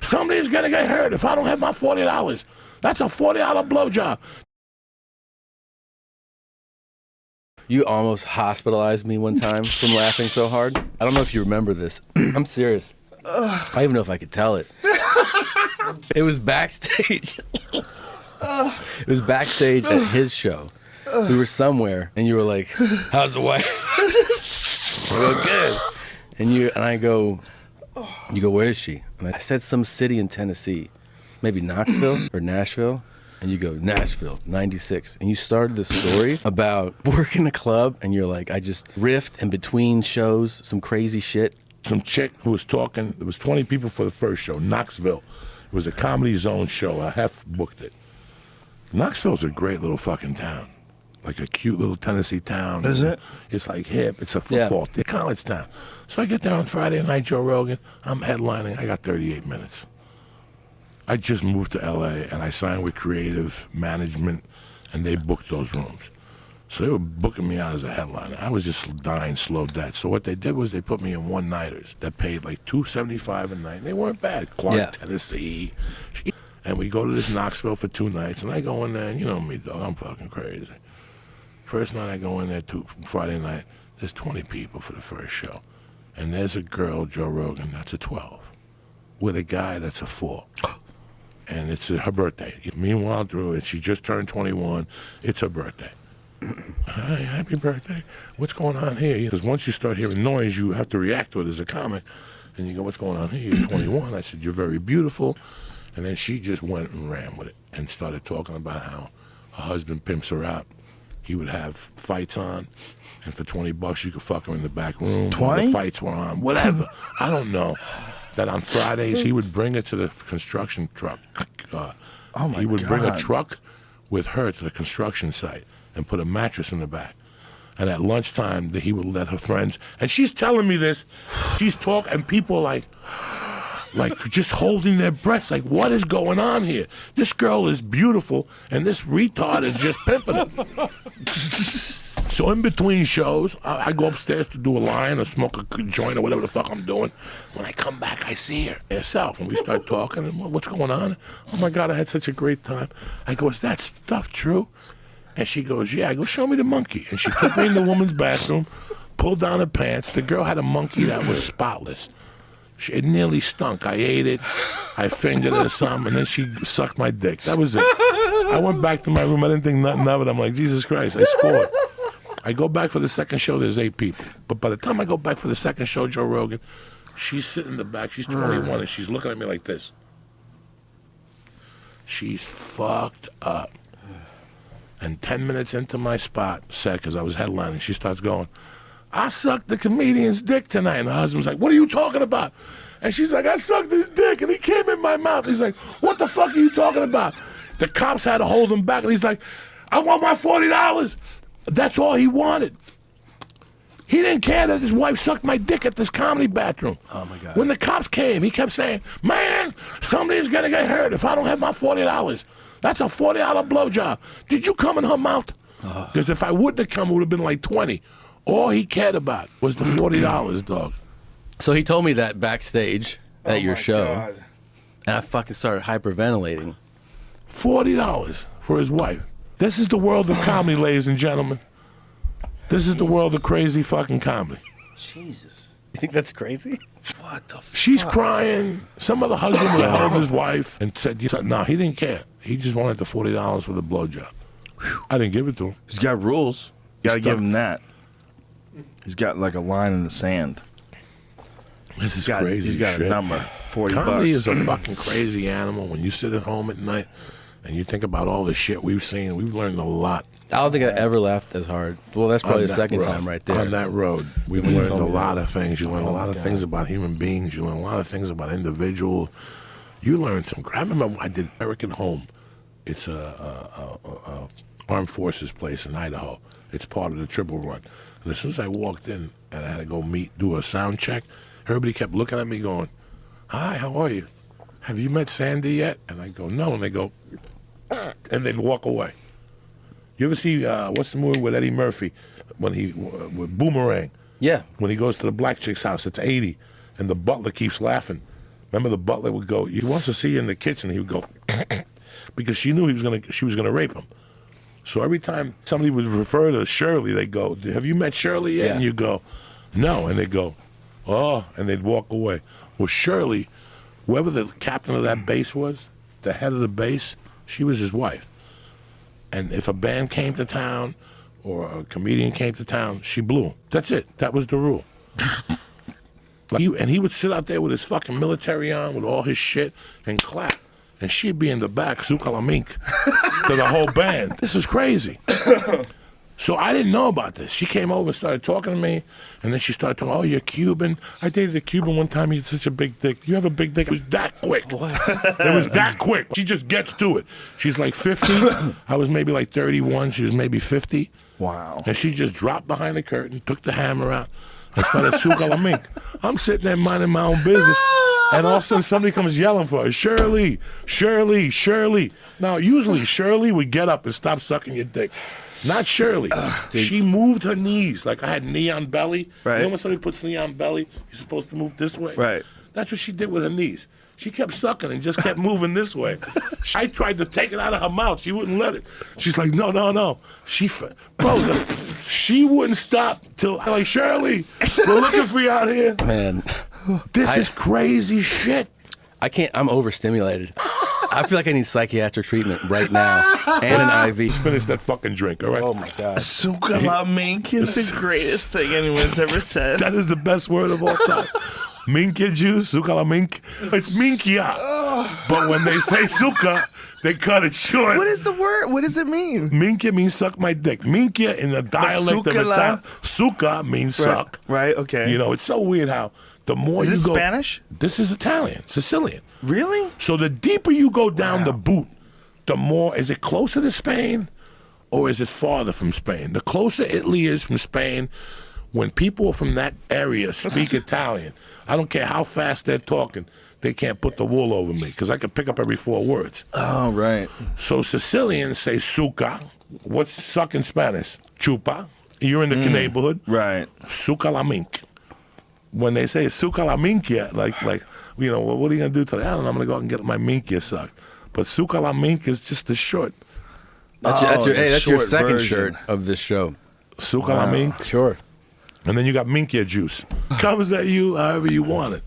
somebody's gonna get hurt if I don't have my $40. That's a $40 blowjob. You almost hospitalized me one time from laughing so hard. I don't know if you remember this. I'm serious. I don't even know if I could tell it. It was backstage. It was backstage at his show. We were somewhere, and you were like, "How's the wife?" I go, "Good." And I go, "You go, where is she?" And I said some city in Tennessee, maybe Knoxville or Nashville. And you go, Nashville, 96. And you started the story about working a club, and you're like, I just riffed in between shows, some crazy shit. Some chick who was talking, there was 20 people for the first show, Knoxville. It was a Comedy Zone show. I half booked it. Knoxville's a great little fucking town. Like a cute little Tennessee town. Is it? It's like hip. It's a football, college town. So I get there on Friday night, Joe Rogan. I'm headlining. I got 38 minutes. I just moved to LA and I signed with Creative Management and they booked those rooms. So they were booking me out as a headliner. I was just dying slow death. So what they did was they put me in one-nighters that paid like $275 a night. They weren't bad. Clark, Tennessee. And we go to this Knoxville for 2 nights and I go in there and you know me, dog, I'm fucking crazy. First night I go in there, Friday night, there's 20 people for the first show. And there's a girl, Joe Rogan, that's a 12. With a guy that's a 4. And it's her birthday. Meanwhile, she just turned 21. It's her birthday. Hi, happy birthday. What's going on here? Because once you start hearing noise, you have to react to it as a comic. And you go, what's going on here? You're 21. I said, you're very beautiful. And then she just went and ran with it and started talking about how her husband pimps her out. He would have fights on, and for $20 you could fuck him in the back room. 20? The fights were on, whatever. I don't know. That on Fridays he would bring it to the construction truck. He would bring a truck with her to the construction site and put a mattress in the back. And at lunchtime he would let her friends, and she's telling me this, she's talking, and people like just holding their breaths, like, what is going on here? This girl is beautiful, and this retard is just pimping her. So in between shows, I go upstairs to do a line or smoke a joint or whatever the fuck I'm doing. When I come back, I see her herself, and we start talking, and what's going on? Oh my God, I had such a great time. I go, is that stuff true? And she goes, yeah. I go, show me the monkey. And she took me in the woman's bathroom, pulled down her pants. The girl had a monkey that was spotless. It nearly stunk. I ate it. I fingered it or something, and then she sucked my dick. That was it. I went back to my room. I didn't think nothing of it. I'm like, Jesus Christ, I scored. I go back for the second show, there's 8 people. But by the time I go back for the second show, Joe Rogan, she's sitting in the back. She's 21, and she's looking at me like this. She's fucked up. And 10 minutes into my spot, because I was headlining, she starts going, I sucked the comedian's dick tonight. And her husband's like, what are you talking about? And she's like, I sucked his dick, and he came in my mouth. He's like, what the fuck are you talking about? The cops had to hold him back, and he's like, I want my $40. That's all he wanted. He didn't care that his wife sucked my dick at this comedy bathroom. Oh, my God. When the cops came, he kept saying, man, somebody's going to get hurt if I don't have my $40. That's a $40 blowjob. Did you come in her mouth? Because if I wouldn't have come, it would have been like 20. All he cared about was the $40, dog. So he told me that backstage at your show, God. and I fucking started hyperventilating. $40 for his wife. This is the world of comedy, ladies and gentlemen. This is the world of crazy fucking comedy. Jesus. You think that's crazy? What the fuck? She's crying. Some other husband would have held his wife and said, no, he didn't care. He just wanted the $40 for the blowjob. I didn't give it to him. He's got rules. You gotta He's give tough. him that. He's got like a line in the sand. This is He's crazy got shit. a number. 40 Comedy bucks. is a fucking crazy animal. When you sit at home at night and you think about all the shit we've seen, we've learned a lot. I don't think I ever laughed as hard. Well, that's probably on the that second road. time right there. On that road, we've When you learned told a me lot that. of things. You learn a Oh, lot my of things God. about human beings. You learn a lot of things about individuals. You learn some. I remember I did American Home. It's a armed forces place in Idaho. It's part of the Triple Run. And as soon as I walked in and I had to go do a sound check, everybody kept looking at me going, hi, how are you? Have you met Sandy yet? And I go, no. And they go, and they'd walk away. You ever see, what's the movie with Eddie Murphy, with Boomerang? Yeah. When he goes to the black chick's house, it's 80, and the butler keeps laughing. Remember the butler would go, he wants to see you in the kitchen. He would go, because she knew she was gonna rape him. So every time somebody would refer to Shirley, they go, have you met Shirley yet? Yeah. And you go, no. And they go, oh, and they'd walk away. Well, Shirley, whoever the captain of that base was, the head of the base, she was his wife. And if a band came to town or a comedian came to town, she blew him. That's it. That was the rule. And he would sit out there with his fucking military on, with all his shit, and clap. And she'd be in the back, Zukalamink, to the whole band. This is crazy. So I didn't know about this. She came over and started talking to me, and then she started talking, oh, you're Cuban. I dated a Cuban one time. He had such a big dick. You have a big dick? It was that quick. What? It was that quick. She just gets to it. She's like 50. I was maybe like 31. She was maybe 50. Wow. And she just dropped behind the curtain, took the hammer out, and started Zukalamink. I'm sitting there minding my own business. And all of a sudden, somebody comes yelling for her, Shirley, Shirley, Shirley. Now, usually Shirley would get up and stop sucking your dick. Not Shirley. She moved her knees. Like I had knee on belly. Right. You know when somebody puts knee on belly, you're supposed to move this way? Right. That's what she did with her knees. She kept sucking and just kept moving this way. I tried to take it out of her mouth. She wouldn't let it. She's like, no, no, no. She wouldn't stop till I'm like, Shirley, we're looking for you out here. Man, This is crazy shit. I can't. I'm overstimulated. I feel like I need psychiatric treatment right now and an IV. Finish that fucking drink, all right? Oh my god. Zukalamink is the greatest thing anyone's ever said. That is the best word of all time. Minkia juice, Zukalamink. It's minkia. But when they say suka, they cut it short. What is the word? What does it mean? Minkia means suck my dick. Minkia in the dialect of sukala- Italian. Suka means suck. Right, okay. You know, it's so weird how the more Is you this go. Spanish? This is Italian, Sicilian. Really? So the deeper you go down the boot, the more, is it closer to Spain or is it farther from Spain? The closer Italy is from Spain, when people from that area speak Italian, I don't care how fast they're talking, they can't put the wool over me because I can pick up every 4 words. Oh, right. So Sicilians say suka. What's suck in Spanish? Chupa. You're in the neighborhood. Right. Zukalamink. When they say Zukalamink, like, you know, well, what are you going to do today? I don't know, I'm going to go out and get my minkia sucked. But Zukalamink is just the short. That's your short second version. shirt of this show. Zukalamink. Sure. And then you got minkia juice. Comes at you however you want it.